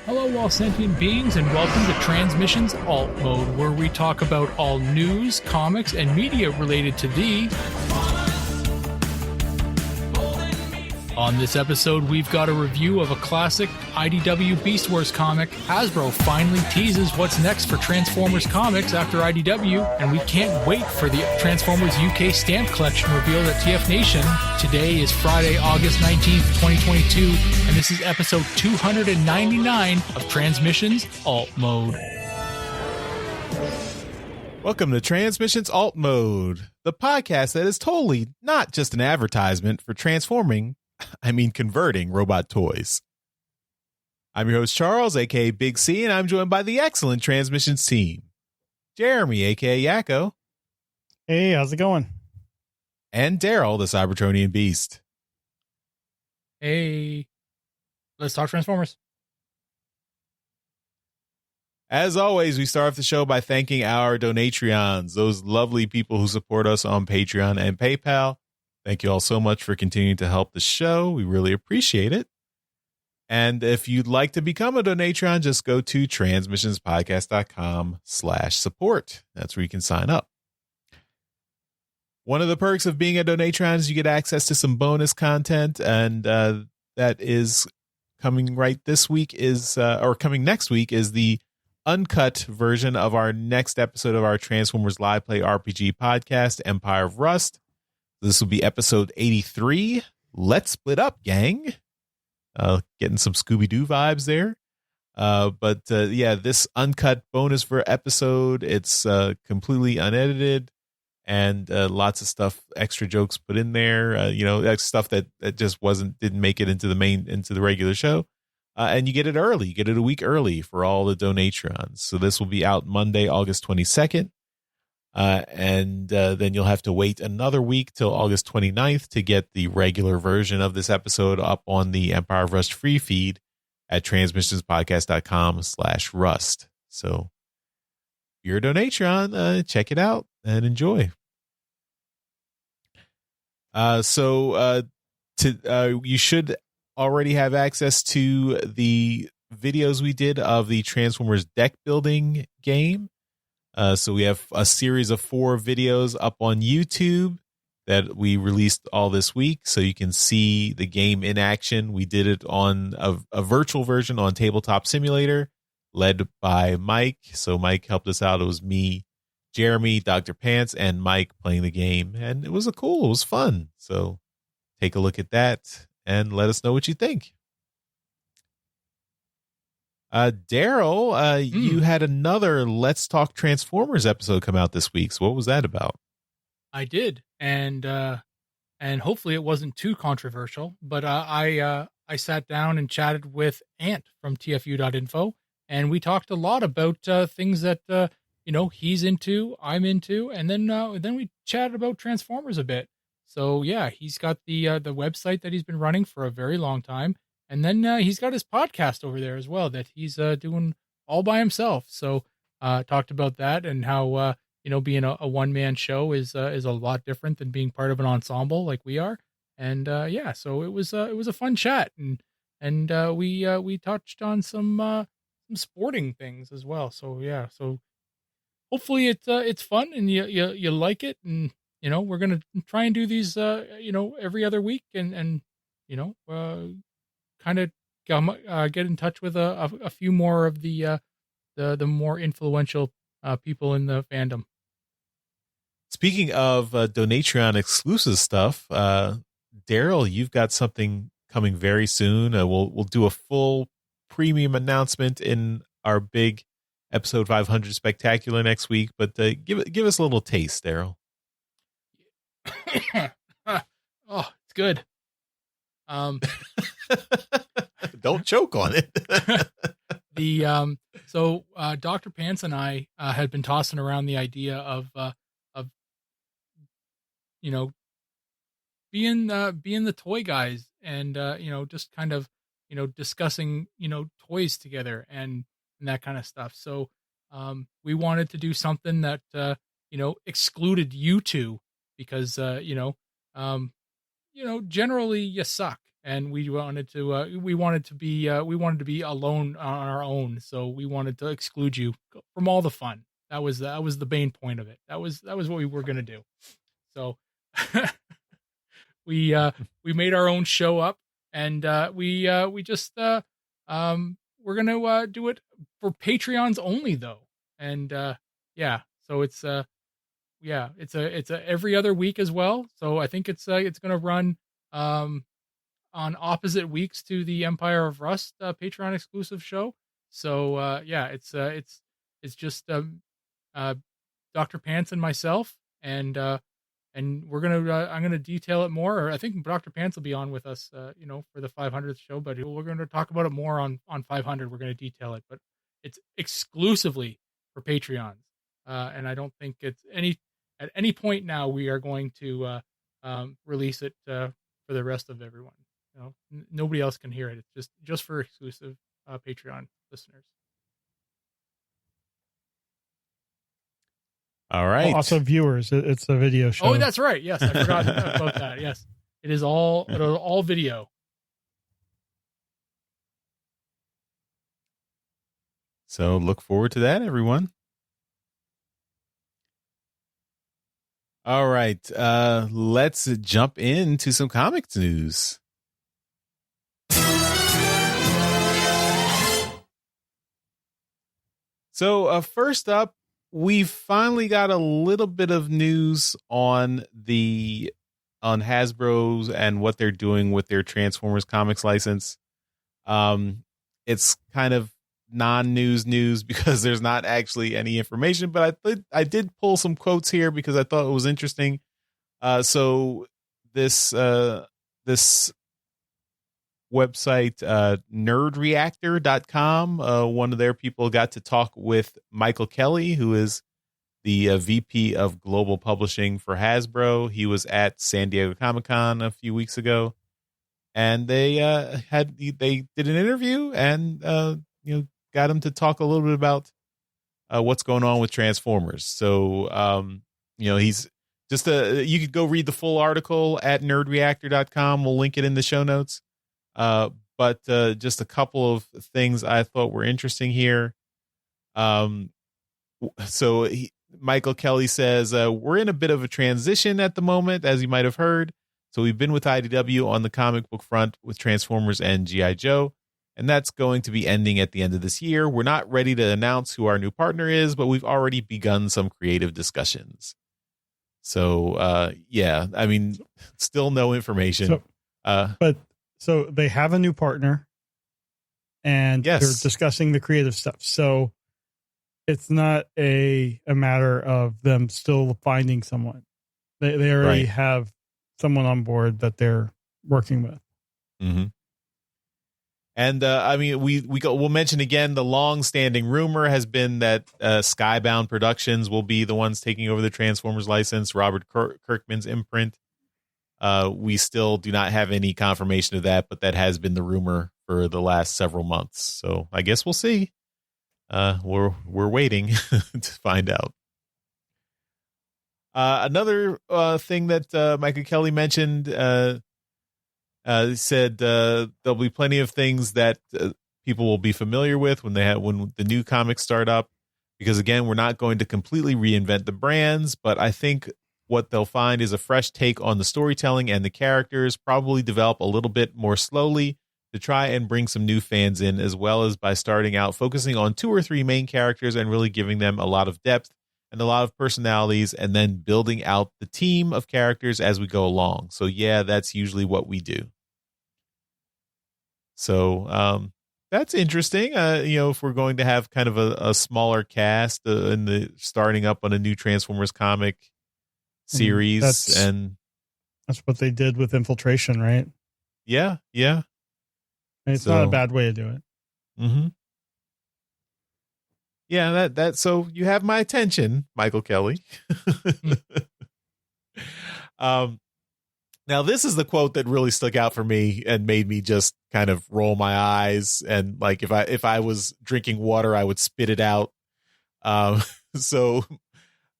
Hello, all sentient beings, and welcome to Transmissions Alt Mode, where we talk about all news, comics, and media related to thee. On this episode, we've got a review of a classic IDW Beast Wars comic. Hasbro finally teases what's next for Transformers comics after IDW, and we can't wait for the Transformers UK stamp collection revealed at TFNation. Today is Friday, August 19th, 2022, and this is episode 299 of Transmissions Alt Mode. Welcome to Transmissions Alt Mode, the podcast that is totally not just an advertisement for converting robot toys. I'm your host, Charles, aka Big C, and I'm joined by the excellent Transmissions team. Jeremy, aka Yakko. Hey, how's it going? And Daryl, the Cybertronian Beast. Hey, let's talk Transformers. As always, we start off the show by thanking our Donatreons, those lovely people who support us on Patreon and PayPal. Thank you all so much for continuing to help the show. We really appreciate it. And if you'd like to become a Donatron, just go to transmissionspodcast.com/support. That's where you can sign up. One of the perks of being a Donatron is you get access to some bonus content, and that is coming right this week or coming next week is the uncut version of our next episode of our Transformers Live Play RPG podcast, Empire of Rust. This will be episode 83. Let's split up, gang. Getting some Scooby-Doo vibes there. But this uncut bonus for episode, it's completely unedited and lots of stuff, extra jokes put in there. That's stuff that just didn't make it into the regular show. And you get it early. You get it a week early for all the Donatrons. So this will be out Monday, August 22nd. And then you'll have to wait another week till August 29th to get the regular version of this episode up on the Empire of Rust free feed at transmissionspodcast.com/rust. So if you're a Donatron, check it out and enjoy. You should already have access to the videos we did of the Transformers deck building game. So we have a series of 4 videos up on YouTube that we released all this week, so you can see the game in action. We did it on a virtual version on Tabletop Simulator, led by Mike. So Mike helped us out. It was me, Jeremy, Dr. Pants, and Mike playing the game, and it was fun. So take a look at that and let us know what you think. Daryl, you had another Let's Talk Transformers episode come out this week. So what was that about? I did, and hopefully it wasn't too controversial. But I sat down and chatted with Ant from TFU.info, and we talked a lot about things that he's into, I'm into, and then we chatted about Transformers a bit. So yeah, he's got the website that he's been running for a very long time. And then he's got his podcast over there as well that he's doing all by himself. So talked about that and how being a one-man show is a lot different than being part of an ensemble like we are. And so it was a fun chat, and we touched on some sporting things as well. So yeah, so hopefully it's fun and you like it, and we're gonna try and do these every other week and kind of get in touch with a few more of the more influential people in the fandom. Speaking of Donatron exclusive stuff, Daryl, you've got something coming very soon. We'll do a full premium announcement in our big episode 500 spectacular next week. But give us a little taste, Daryl. Oh, it's good. Don't choke on it. Dr. Pants and I had been tossing around the idea of being the toy guys and just kind of discussing toys together and that kind of stuff. So we wanted to do something that excluded you two because generally you suck and we wanted to be alone on our own. So we wanted to exclude you from all the fun. That was the main point of it. That was what we were gonna do. So we made our own show up, and we just we're gonna do it for Patreons only though, and yeah, so it's yeah, it's a every other week as well. So I think it's gonna run um on opposite weeks to the Empire of Rust Patreon exclusive show. So yeah, it's just uh Dr. Pants and myself, and we're gonna I'm gonna detail it more. Or I think Dr. Pants will be on with us, for the 500th show. But we're gonna talk about it more on 500. We're gonna detail it, but it's exclusively for Patreons, and I don't think it's at any point now we are going to release it for the rest of everyone. Nobody else can hear it. It's just for exclusive Patreon listeners. All right. Well, also, viewers, it's a video show. Oh, that's right. Yes, I forgot about that. Yes, it is all video. So look forward to that, everyone. All right. Let's jump into some comics news. So first up, we finally got a little bit of news on Hasbro's and what they're doing with their Transformers comics license. It's kind of non-news because there's not actually any information, but I did pull some quotes here because I thought it was interesting. So this website, nerdreactor.com, one of their people got to talk with Michael Kelly, who is the VP of global publishing for Hasbro. He was at San Diego Comic-Con a few weeks ago, and they did an interview and got him to talk a little bit about what's going on with Transformers. So he's just you could go read the full article at nerdreactor.com. We'll link it in the show notes. But just a couple of things I thought were interesting here. So Michael Kelly says, we're in a bit of a transition at the moment, as you might have heard. So we've been with IDW on the comic book front with Transformers and G.I. Joe, and that's going to be ending at the end of this year. We're not ready to announce who our new partner is, but we've already begun some creative discussions. So, yeah, I mean, still no information. So they have a new partner, and they're discussing the creative stuff. So it's not a matter of them still finding someone. They already have someone on board that they're working with. Mm-hmm. And I mean, we'll mention again, the long-standing rumor has been that Skybound Productions will be the ones taking over the Transformers license, Robert Kirkman's imprint. We still do not have any confirmation of that, but that has been the rumor for the last several months. So I guess we'll see. We're waiting to find out. Another thing that Michael Kelly mentioned, said there'll be plenty of things that people will be familiar with when the new comics start up, because again, we're not going to completely reinvent the brands, but I think what they'll find is a fresh take on the storytelling and the characters, probably develop a little bit more slowly to try and bring some new fans in, as well as by starting out focusing on 2 or 3 main characters and really giving them a lot of depth and a lot of personalities, and then building out the team of characters as we go along. So yeah, that's usually what we do. So that's interesting. If we're going to have kind of a smaller cast in the starting up on a new Transformers comic series, that's what they did with Infiltration, right? Yeah. It's not a bad way to do it. Mm-hmm. Yeah, that so you have my attention, Michael Kelly. Now this is the quote that really stuck out for me and made me just kind of roll my eyes, and like if I was drinking water, I would spit it out. So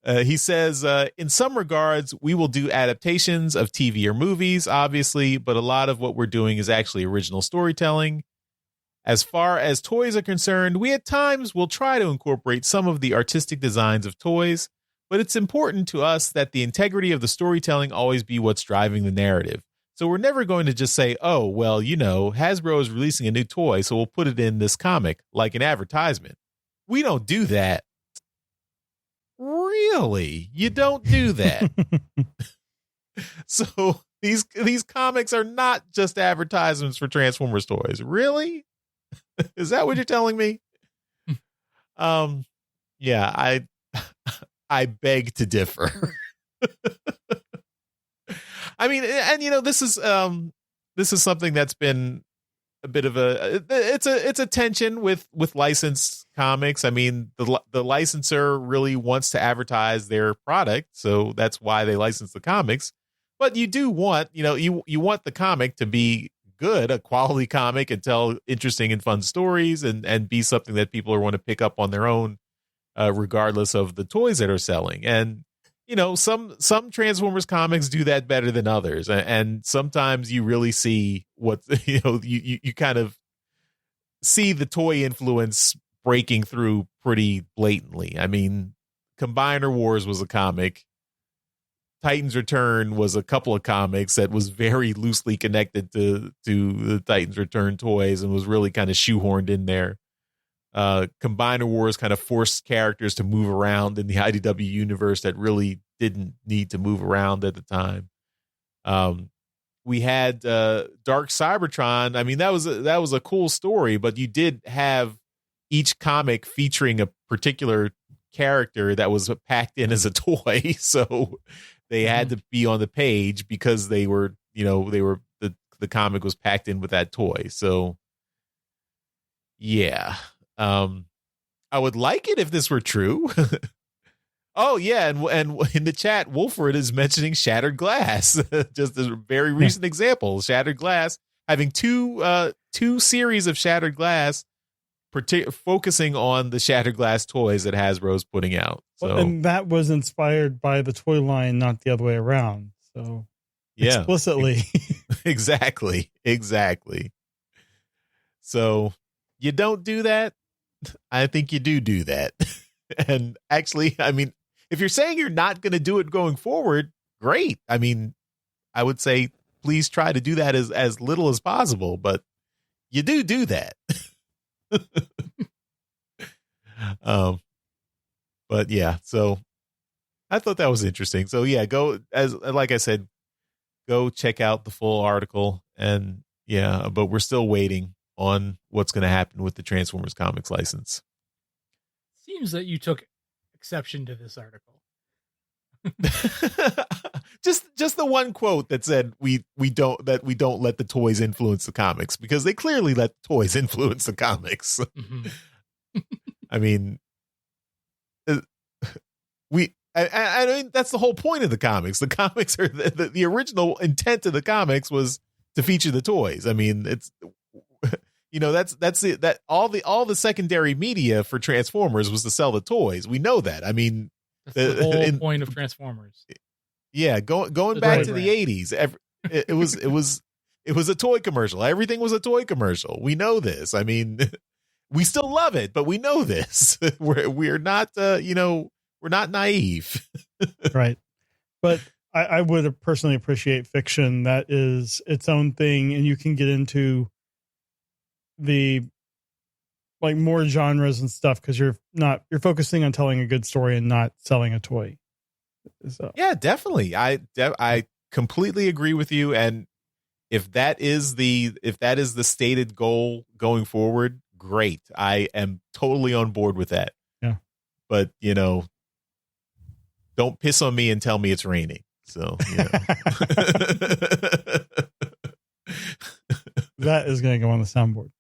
He says, in some regards, we will do adaptations of TV or movies, obviously, but a lot of what we're doing is actually original storytelling. As far as toys are concerned, we at times will try to incorporate some of the artistic designs of toys, but it's important to us that the integrity of the storytelling always be what's driving the narrative. So we're never going to just say, oh, well, Hasbro is releasing a new toy, so we'll put it in this comic like an advertisement. We don't do that. Really? You don't do that. So these comics are not just advertisements for Transformers toys. Really? Is that what you're telling me? Yeah, I beg to differ. I mean, and this is something that's been a bit of it's a tension with licensed comics. I mean, the licensor really wants to advertise their product, so that's why they license the comics. But you do want, you want the comic to be good, a quality comic, and tell interesting and fun stories, and be something that people are want to pick up on their own, regardless of the toys that are selling. And some Transformers comics do that better than others, and sometimes you really see what you kind of see the toy influence breaking through pretty blatantly. I mean, Combiner Wars was a comic. Titans Return was a couple of comics that was very loosely connected to the Titans Return toys and was really kind of shoehorned in there. Combiner Wars kind of forced characters to move around in the IDW universe that really didn't need to move around at the time. We had Dark Cybertron. I mean, that was a cool story, but you did have each comic featuring a particular character that was packed in as a toy. So they had to be on the page because they were the comic was packed in with that toy. So yeah. I would like it if this were true. Oh yeah, and in the chat, Wolford is mentioning Shattered Glass, just a very recent example. Shattered Glass having two series of Shattered Glass, focusing on the Shattered Glass toys that Hasbro's putting out. So, and that was inspired by the toy line, not the other way around. So yeah, explicitly, exactly. So you don't do that. I think you do that. And actually, I mean, if you're saying you're not going to do it going forward, great. I mean, I would say please try to do that as little as possible, but you do that. But yeah, so I thought that was interesting. So yeah, like I said, go check out the full article. And yeah, but we're still waiting on what's going to happen with the Transformers comics license. Seems that you took exception to this article. just the one quote that said we don't let the toys influence the comics, because they clearly let the toys influence the comics. Mm-hmm. I mean, I mean, that's the whole point of the comics. The comics are the original intent of the comics was to feature the toys. I mean, it's that's it. That all the secondary media for Transformers was to sell the toys. We know that. I mean, that's the whole point of Transformers. Yeah, going back to the 80s, it was a toy commercial. Everything was a toy commercial. We know this. I mean, we still love it, but we know this. We're not we're not naive. Right. But I would personally appreciate fiction that is its own thing, and you can get into the more genres and stuff, because you're focusing on telling a good story and not selling a toy. So. Yeah, definitely. I completely agree with you. And if that is the stated goal going forward, great. I am totally on board with that. Yeah. But don't piss on me and tell me it's raining. So that is going to go on the soundboard.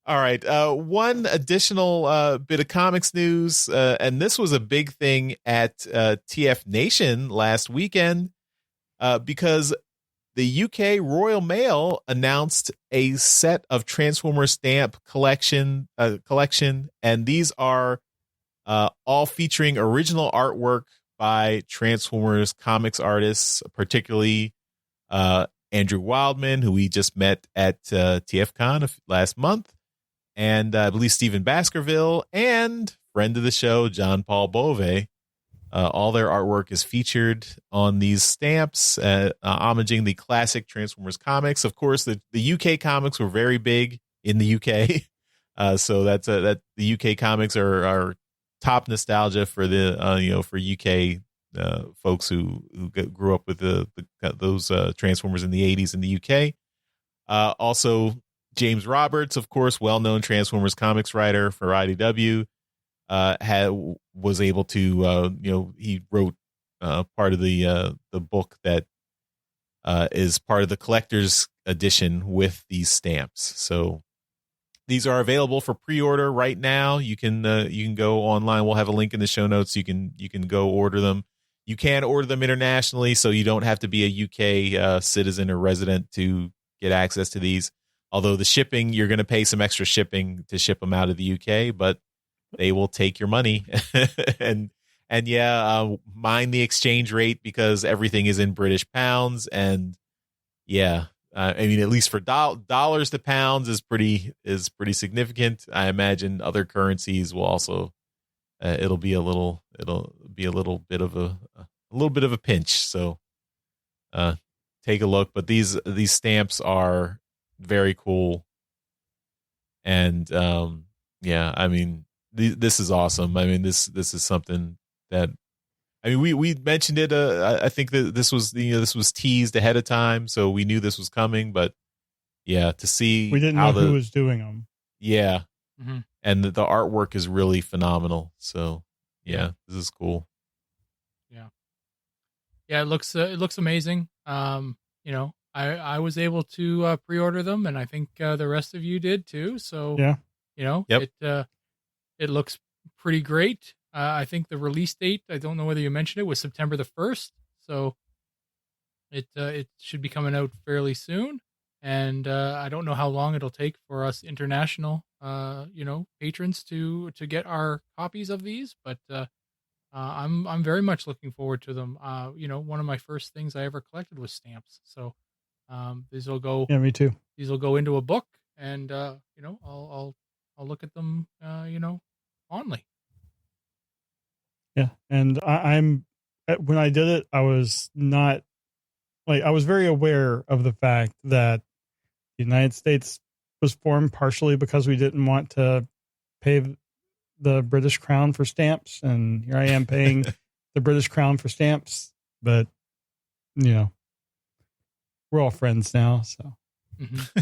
All right. One additional bit of comics news, and this was a big thing at TFNation last weekend, because the UK Royal Mail announced a set of Transformers stamp collection, and these are all featuring original artwork by Transformers comics artists, particularly Andrew Wildman, who we just met at TFCon last month, and I believe Stephen Baskerville, and friend of the show, John Paul Bove. All their artwork is featured on these stamps, homaging the classic Transformers comics. Of course, the UK comics were very big in the UK, so that the UK comics are top nostalgia for the for UK folks who grew up with those Transformers in the 80s in the UK. Also, James Roberts, of course, well-known Transformers comics writer for IDW. Was able to he wrote part of the book that is part of the collector's edition with these stamps. So these are available for pre-order right now. You can go online. We'll have a link in the show notes. You can go order them. You can order them internationally, so you don't have to be a UK citizen or resident to get access to these. Although the shipping, you're going to pay some extra shipping to ship them out of the UK, but they will take your money and mind the exchange rate, because everything is in British pounds. And I mean, at least for dollars to pounds is pretty significant. I imagine other currencies will also, it'll be a little bit of a pinch. So, take a look, but these stamps are very cool. And, I mean, this is awesome. I mean, this is something that, I mean, we mentioned it. I think that this was teased ahead of time, so we knew this was coming. But to see, we didn't know who was doing them. Yeah, mm-hmm. And the artwork is really phenomenal. So this is cool. Yeah, it looks amazing. I was able to pre-order them, and I think the rest of you did too. So it looks pretty great. I think the release date, I don't know whether you mentioned it, was September the 1st. So it should be coming out fairly soon. And I don't know how long it'll take for us international, patrons to get our copies of these. But I'm very much looking forward to them. One of my first things I ever collected was stamps. So these will go. Yeah, me too. These will go into a book, and I'll look at them, fondly. Yeah, and I'm when I did it, I was not I was very aware of the fact that the United States was formed partially because we didn't want to pay the British crown for stamps, and here I am paying the British crown for stamps. But we're all friends now, so. Mm-hmm.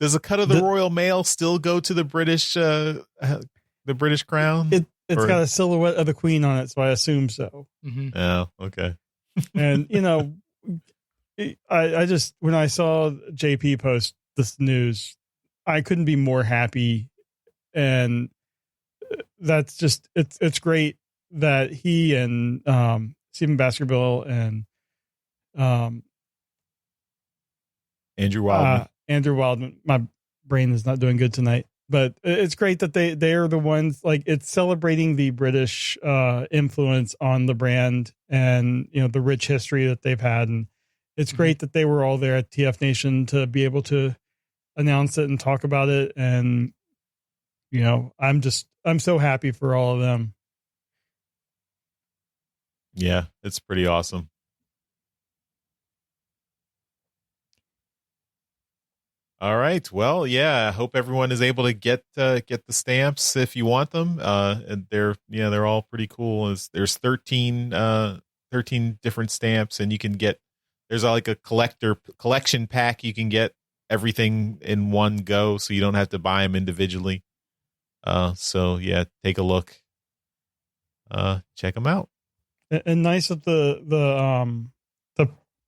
Does a cut of the Royal Mail still go to the British crown? It's got a silhouette of the Queen on it, so I assume so. Mm-hmm. Oh, okay. And I just, when I saw JP post this news, I couldn't be more happy, and that's just it's great that he and Stephen Baskerville and Andrew Wildman. My brain is not doing good tonight, but it's great that they are the ones, it's celebrating the British influence on the brand, and the rich history that they've had, and it's great that they were all there at TFNation to be able to announce it and talk about it. And I'm so happy for all of them. Yeah, it's pretty awesome. All right. Well, I hope everyone is able to get the stamps if you want them. And they're all pretty cool. There's 13 different stamps, and you can get, there's a collection pack. You can get everything in one go, so you don't have to buy them individually. Take a look. Check them out. And nice that the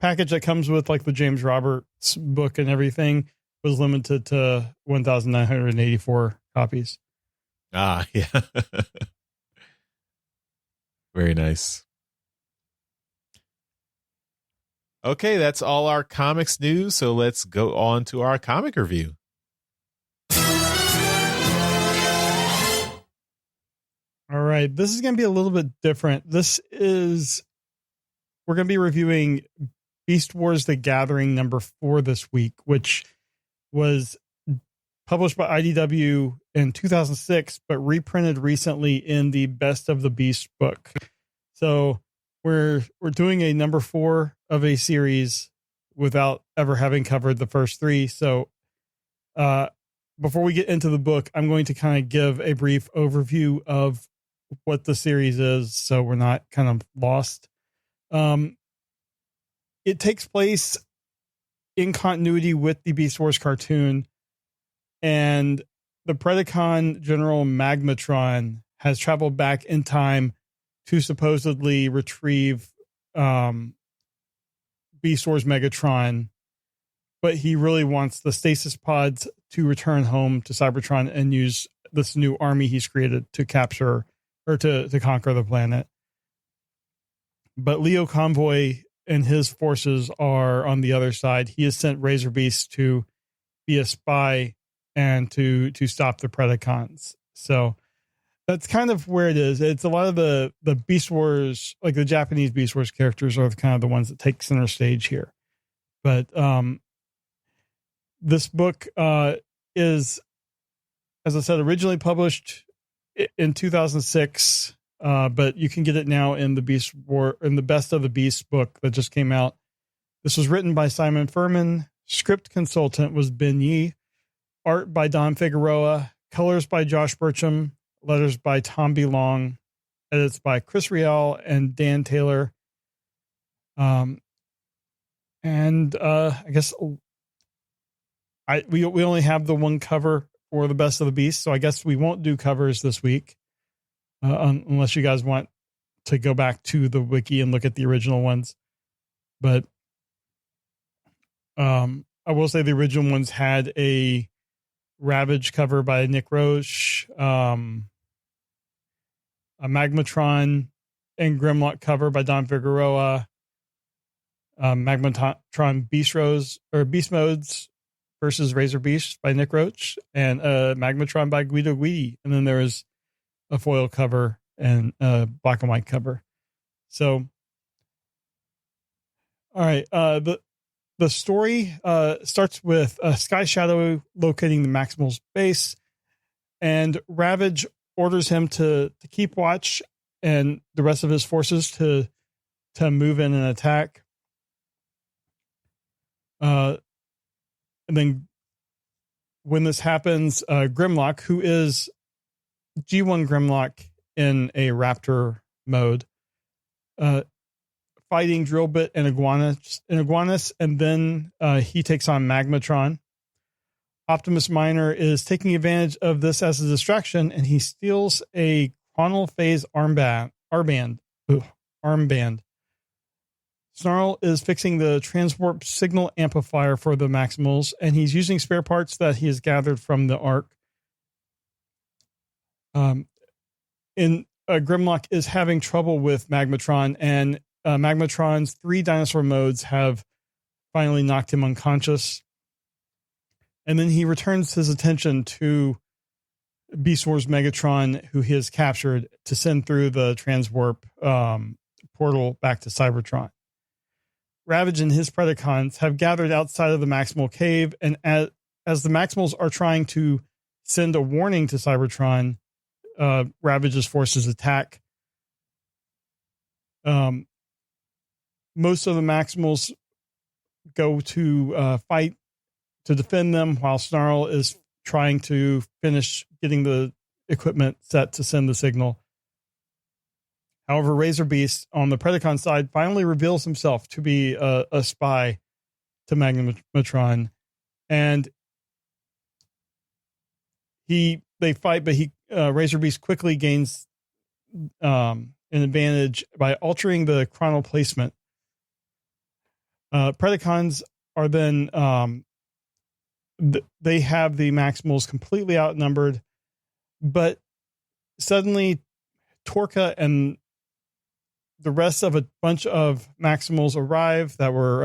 package that comes with the James Roberts book and everything was limited to 1,984 copies. Yeah. Very nice. Okay, that's all our comics news. So let's go on to our comic review. All right, this is going to be a little bit different. We're going to be reviewing Beast Wars: The Gathering #4 this week, which was published by IDW in 2006, but reprinted recently in the Best of the Beast book. So we're doing a #4 of a series without ever having covered the first three. So before we get into the book, I'm going to kind of give a brief overview of what the series is, so we're not kind of lost. It takes place in continuity with the Beast Wars cartoon, and the Predacon General Magmatron has traveled back in time to supposedly retrieve Beast Wars Megatron, but he really wants the stasis pods to return home to Cybertron and use this new army he's created to capture or to conquer the planet. But Leo Convoy and his forces are on the other side. He has sent Razor Beast to be a spy and to stop the Predacons. So that's kind of where it is. It's a lot of the Beast Wars, like the Japanese Beast Wars characters are kind of the ones that take center stage here. But this book is, as I said, originally published in 2006, but you can get it now in the Best of the Beast book that just came out. This was written by Simon Furman. Script consultant was Ben Yee. Art by Don Figueroa. Colors by Josh Burcham. Letters by Tom B. Long. Edits by Chris Rial and Dan Taylor. I guess we only have the one cover for the Best of the Beast, so I guess we won't do covers this week, unless you guys want to go back to the wiki and look at the original ones. But I will say the original ones had a Ravage cover by Nick Roche, a Magmatron and Grimlock cover by Don Figueroa, Magmatron Beast Modes versus Razor Beast by Nick Roche, and Magmatron by Guido Guidi. And then there was a foil cover and a black and white cover. So, all right. The story starts with Sky Shadow locating the Maximal's base, and Ravage orders him to keep watch and the rest of his forces to move in and attack. And then when this happens, Grimlock, who is G1 Grimlock in a Raptor mode, fighting Drillbit and Iguanus, and then he takes on Magmatron. Optimus Minor is taking advantage of this as a distraction, and he steals a Chronal Phase armband. Snarl is fixing the transwarp signal amplifier for the Maximals, and he's using spare parts that he has gathered from the Ark. Grimlock is having trouble with Magmatron, and Magmatron's 3 dinosaur modes have finally knocked him unconscious. And then he returns his attention to Beast Wars Megatron, who he has captured, to send through the transwarp portal back to Cybertron. Ravage and his Predacons have gathered outside of the Maximal Cave, and as the Maximals are trying to send a warning to Cybertron, Ravage's forces attack. Most of the Maximals go to fight to defend them, while Snarl is trying to finish getting the equipment set to send the signal. However, Razor Beast on the Predacon side finally reveals himself to be a spy to Magmatron, and they fight, but Razor Beast quickly gains an advantage by altering the chronal placement. Predacons are then they have the Maximals completely outnumbered, but suddenly Torka and the rest of a bunch of Maximals arrive that were,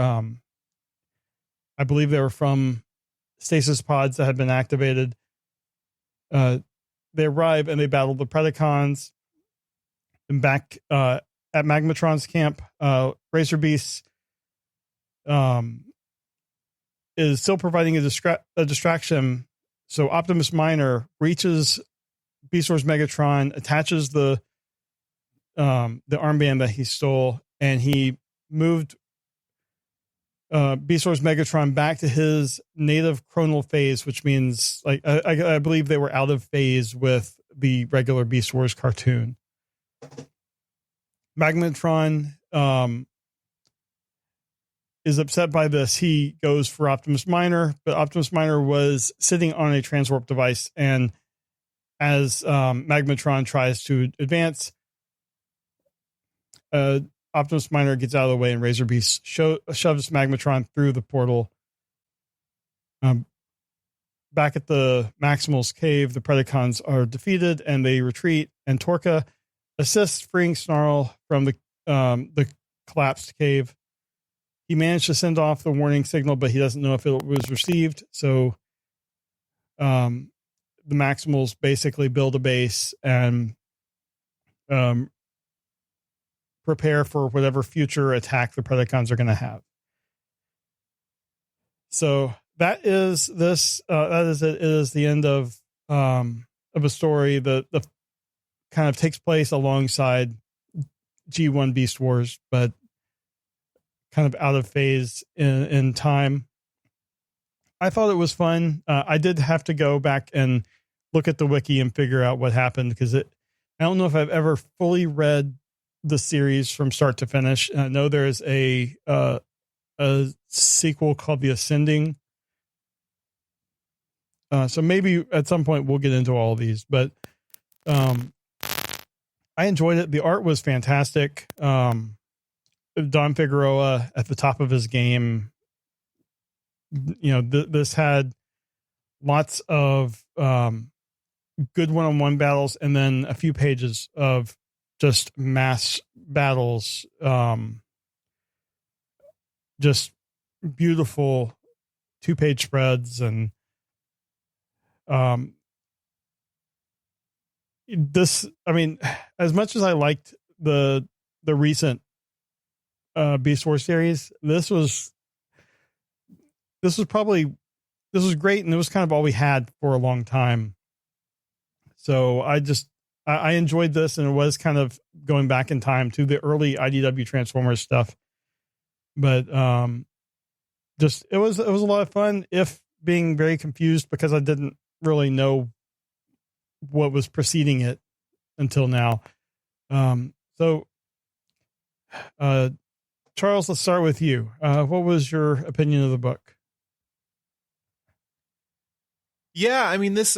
I believe they were from stasis pods that had been activated. They arrive and they battle the Predacons. And back at Magmatron's camp, Razor Beast is still providing a distraction. So Optimus Minor reaches Beast Wars Megatron, attaches the armband that he stole, and he moved Beast Wars Megatron back to his native chronal phase, which means like I believe they were out of phase with the regular Beast Wars cartoon. Magmatron is upset by this. He goes for Optimus Minor, but Optimus Minor was sitting on a transwarp device, and as Magmatron tries to advance, Optimus Minor gets out of the way, and Razor Beast shoves Magmatron through the portal. Back at the Maximal's cave, the Predacons are defeated, and they retreat, and Torka assists freeing Snarl from the collapsed cave. He managed to send off the warning signal, but he doesn't know if it was received. So the Maximals basically build a base and prepare for whatever future attack the Predacons are going to have. So that is this. That is it. It is the end of a story that the kind of takes place alongside G1 Beast Wars, but kind of out of phase in time. I thought it was fun. I did have to go back and look at the wiki and figure out what happened, because I don't know if I've ever fully read the series from start to finish. I know there's a sequel called The Ascending. So maybe at some point we'll get into all of these, but I enjoyed it. The art was fantastic. Don Figueroa at the top of his game. You know, this had lots of good one-on-one battles, and then a few pages of just mass battles. Just beautiful 2-page spreads, and this, I mean, as much as I liked the recent Beast Wars series, this was great, and it was kind of all we had for a long time. So I enjoyed this, and it was kind of going back in time to the early IDW Transformers stuff. But it was a lot of fun, if being very confused because I didn't really know what was preceding it until now. So Charles, let's start with you. What was your opinion of the book? Yeah, I mean, it's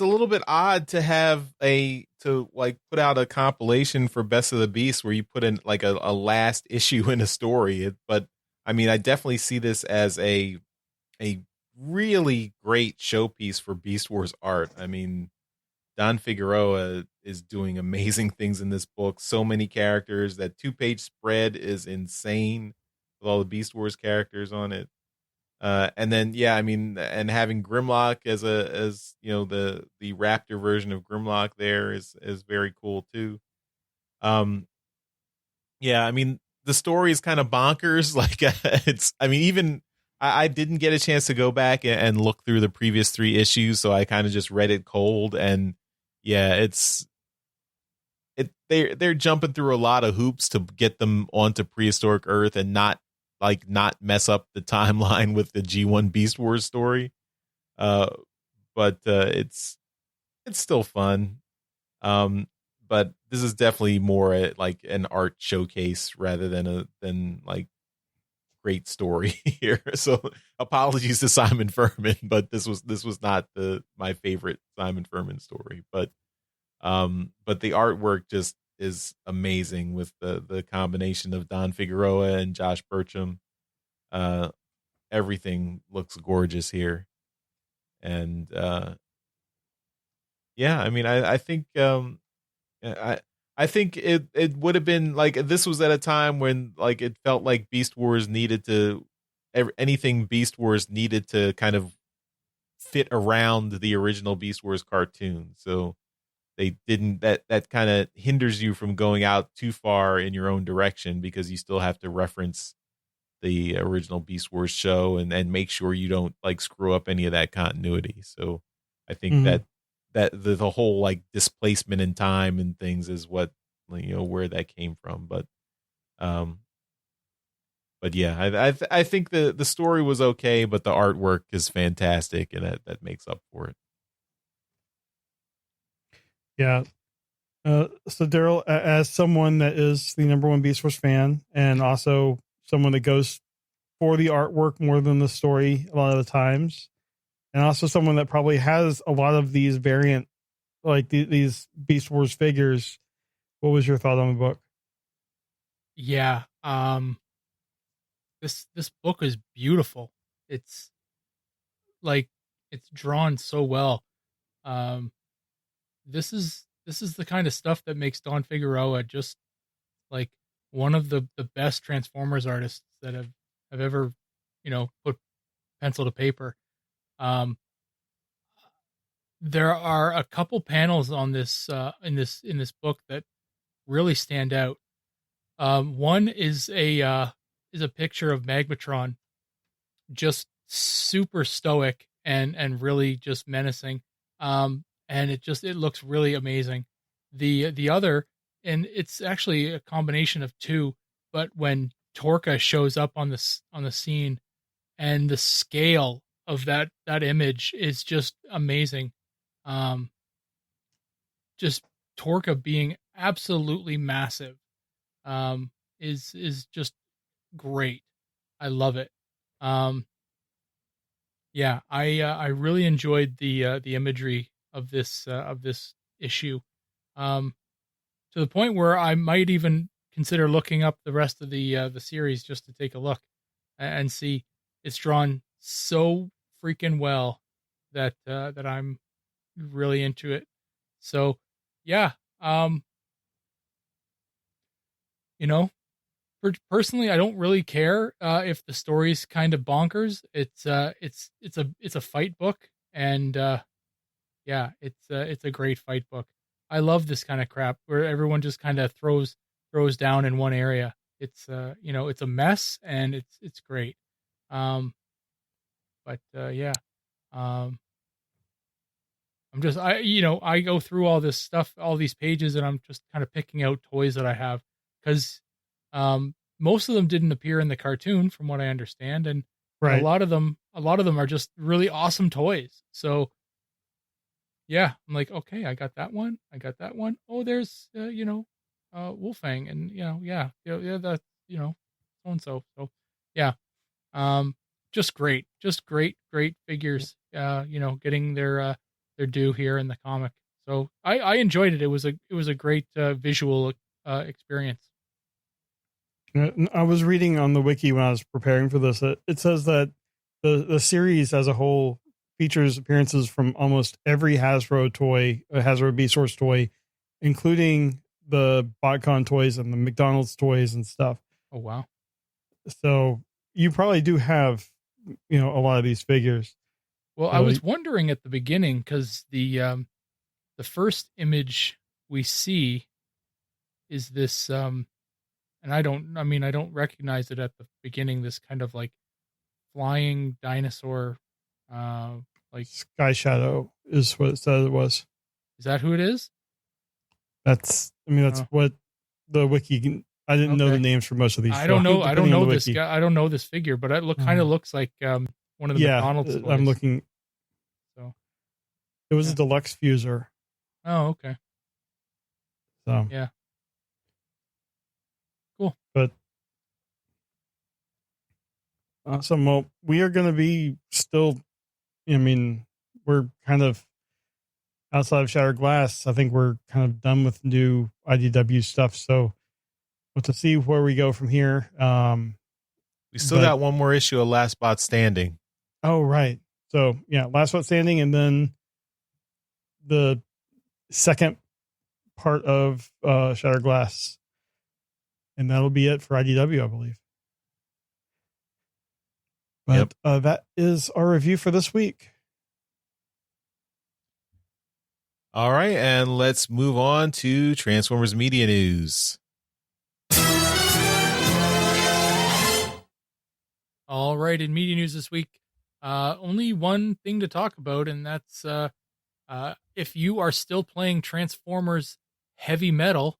a little bit odd to put out a compilation for Best of the Beast where you put in like a last issue in a story. But I mean, I definitely see this as a really great showpiece for Beast Wars art. I mean, Don Figueroa is doing amazing things in this book. So many characters. That 2-page spread is insane with all the Beast Wars characters on it. And then, yeah, I mean, and having Grimlock as you know, the Raptor version of Grimlock there is very cool too. Yeah, I mean, the story is kind of bonkers. Like even I didn't get a chance to go back and look through the previous 3 issues, so I kind of just read it cold. And yeah, they're jumping through a lot of hoops to get them onto prehistoric Earth and not mess up the timeline with the G1 Beast Wars story. But it's still fun. But this is definitely more like an art showcase rather than like great story here. So apologies to Simon Furman, but this was not my favorite Simon Furman story. But the artwork just is amazing with the combination of Don Figueroa and Josh Burcham. Everything looks gorgeous here. And yeah, I mean, I think I I think it would have been like, this was at a time when like it felt like Beast Wars needed to, anything Beast Wars needed to kind of fit around the original Beast Wars cartoon. So they didn't, that kind of hinders you from going out too far in your own direction, because you still have to reference the original Beast Wars show and make sure you don't like screw up any of that continuity. So I think that the whole like displacement in time and things is what, where that came from. But yeah, I think the story was okay, but the artwork is fantastic, and that makes up for it. Yeah. So Daryl, as someone that is the number one Beast Wars fan, and also someone that goes for the artwork more than the story a lot of the times, and also someone that probably has a lot of these variant, like these Beast Wars figures, what was your thought on the book? Yeah. This book is beautiful. It's like, it's drawn so well. This is the kind of stuff that makes Don Figueroa just like one of the best Transformers artists that have ever, put pencil to paper. There are a couple panels on this in this book that really stand out. One is a picture of Magmatron, just super stoic and really just menacing. And it looks really amazing. The other, and it's actually a combination of two, but when Torka shows up on the scene, and the scale of that image is just amazing. Just Torka being absolutely massive, is just great. I love it. Yeah, I really enjoyed the imagery of this issue, to the point where I might even consider looking up the rest of the series just to take a look and see. It's drawn so freaking well that I'm really into it. So yeah, personally, I don't really care if the story's kind of bonkers. It's a fight book, and yeah, it's a great fight book. I love this kind of crap where everyone just kind of throws down in one area. It's it's a mess, and it's great. But yeah, um, I go through all this stuff, all these pages, and I'm just kind of picking out toys that I have, because most of them didn't appear in the cartoon, from what I understand, and right. a lot of them are just really awesome toys. So yeah, I'm like, okay, I got that one. Oh, there's Wolfang, and that's so and so. So yeah, just great, great figures. Getting their due here in the comic. So I enjoyed it. It was a great visual experience. I was reading on the wiki when I was preparing for this. It says that the series as a whole features appearances from almost every Hasbro toy, Hasbro Beast Wars toy, including the BotCon toys and the McDonald's toys and stuff. Oh wow! So you probably do have a lot of these figures. Well, I was wondering at the beginning, because the first image we see is this, and I don't recognize it at the beginning. This kind of like flying dinosaur, like Sky Shadow is what it said it was. Is that who it is? That's what the wiki. I didn't know the names for most of these. I don't know. I don't know this guy. I don't know this figure, but it kind of looks like one of the McDonald's toys. I'm looking. So it was a deluxe fuser. Oh, okay. So yeah, cool. But awesome. Well, we are going to be still. We're kind of outside of Shattered Glass. I think we're kind of done with new IDW stuff. So we'll to see where we go from here. We still got one more issue of Last Spot Standing. Oh, right. So yeah, Last Spot Standing, and then the second part of Shattered Glass. And that'll be it for IDW, I believe. But that is our review for this week. All right, and let's move on to Transformers Media News. All right, in media news this week, only one thing to talk about, and that's if you are still playing Transformers Heavy Metal,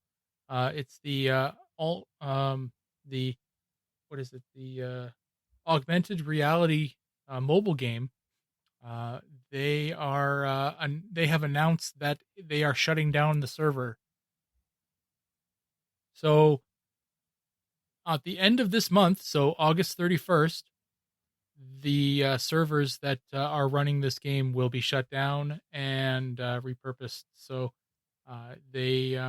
it's the augmented reality mobile game. They have announced that they are shutting down the server. So at the end of this month, so August 31st, the servers that are running this game will be shut down and repurposed. So you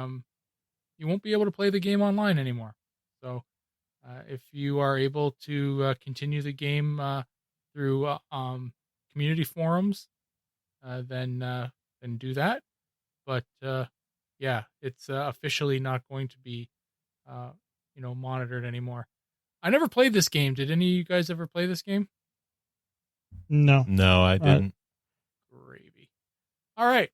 won't be able to play the game online anymore. So if you are able to continue the game through community forums, then do that. But yeah, it's officially not going to be monitored anymore. I never played this game. Did any of you guys ever play this game? No, I didn't. Gravy. All right.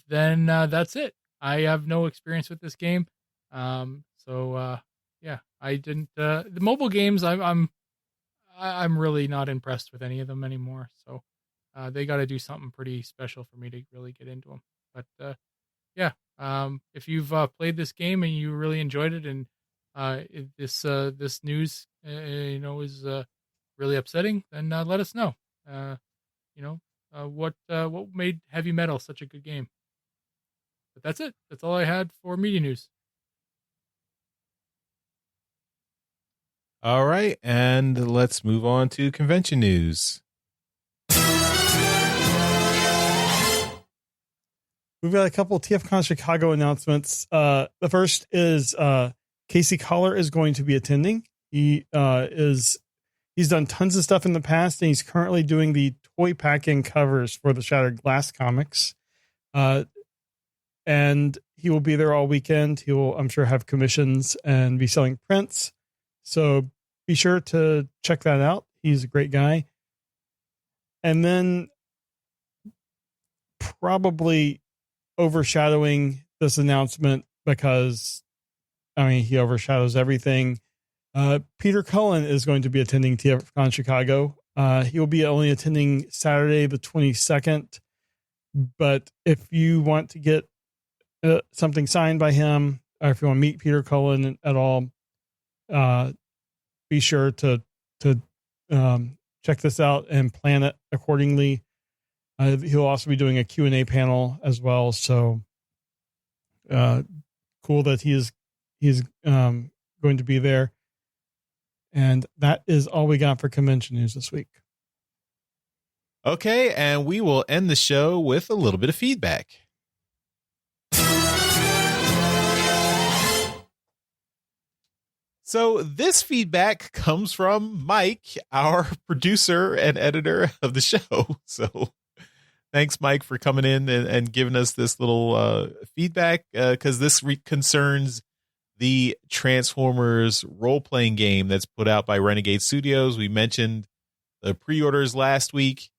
Then that's it. I have no experience with this game. So yeah, I didn't. The mobile games, I'm really not impressed with any of them anymore. So they got to do something pretty special for me to really get into them. But yeah, if you've played this game and you really enjoyed it, and this news is really upsetting, then let us know. What made Heavy Metal such a good game. But that's it. That's all I had for media news. All right, and let's move on to convention news. We've got a couple of TFCon Chicago announcements. The first is Casey Collar is going to be attending. He's done tons of stuff in the past, and he's currently doing the toy packing covers for the Shattered Glass comics. And he will be there all weekend. He will, I'm sure, have commissions and be selling prints. So be sure to check that out. He's a great guy. And then probably overshadowing this announcement, because he overshadows everything. Peter Cullen is going to be attending TFCon Chicago. He will be only attending Saturday the 22nd. But if you want to get something signed by him, or if you want to meet Peter Cullen at all, be sure to check this out and plan it accordingly. He'll also be doing a Q&A panel as well. So cool that he's going to be there. And that is all we got for convention news this week. Okay, and we will end the show with a little bit of feedback. So this feedback comes from Mike, our producer and editor of the show. So thanks, Mike, for coming in and giving us this little feedback, because this concerns the Transformers role-playing game that's put out by Renegade Studios. We mentioned the pre-orders last week.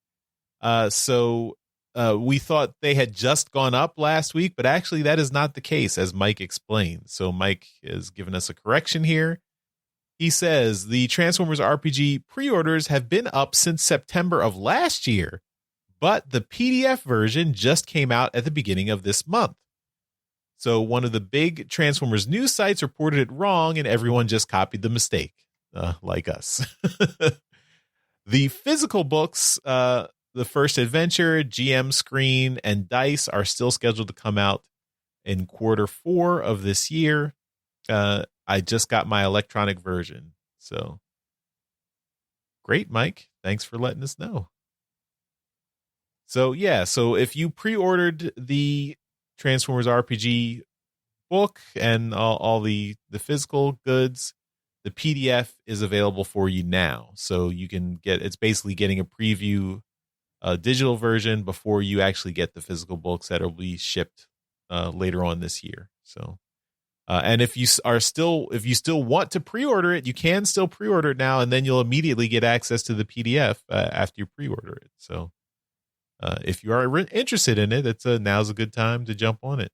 So we thought they had just gone up last week, but actually that is not the case, as Mike explained. So Mike has given us a correction here. He says the Transformers RPG pre-orders have been up since September of last year, but the PDF version just came out at the beginning of this month. So one of the big Transformers news sites reported it wrong, and everyone just copied the mistake, like us. The physical books, the first adventure, GM screen, and dice are still scheduled to come out in Q4 of this year. I just got my electronic version. So great, Mike. Thanks for letting us know. So yeah, so if you pre-ordered the Transformers RPG book and all the physical goods, the PDF is available for you now. So you can it's basically getting a preview digital version before you actually get the physical books that will be shipped later on this year. So, and if you still want to pre-order it, you can still pre-order it now, and then you'll immediately get access to the PDF after you pre-order it. So, if you are interested in it, now's a good time to jump on it.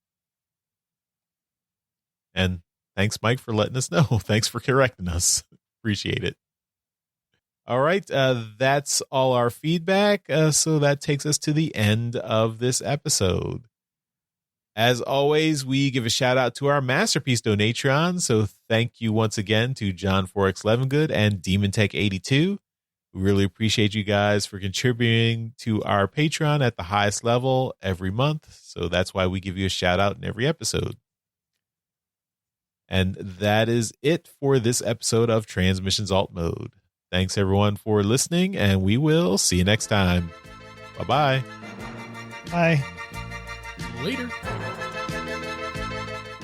And thanks, Mike, for letting us know. Thanks for correcting us. Appreciate it. All right. That's all our feedback. So that takes us to the end of this episode. As always, we give a shout out to our Masterpiece Donatron. So thank you once again to John Forex Levengood and Demon Tech 82. We really appreciate you guys for contributing to our Patreon at the highest level every month. So that's why we give you a shout out in every episode. And that is it for this episode of Transmissions Alt Mode. Thanks, everyone, for listening, and we will see you next time. Bye-bye. Bye. Later.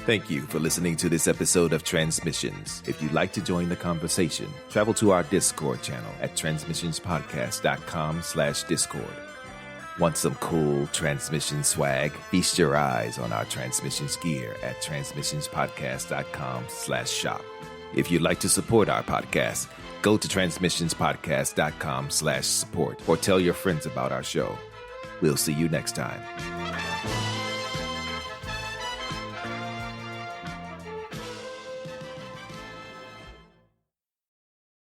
Thank you for listening to this episode of Transmissions. If you'd like to join the conversation, travel to our Discord channel at transmissionspodcast.com/Discord. Want some cool transmission swag? Feast your eyes on our transmissions gear at transmissionspodcast.com/shop. If you'd like to support our podcast, go to transmissionspodcast.com/support or tell your friends about our show. We'll see you next time.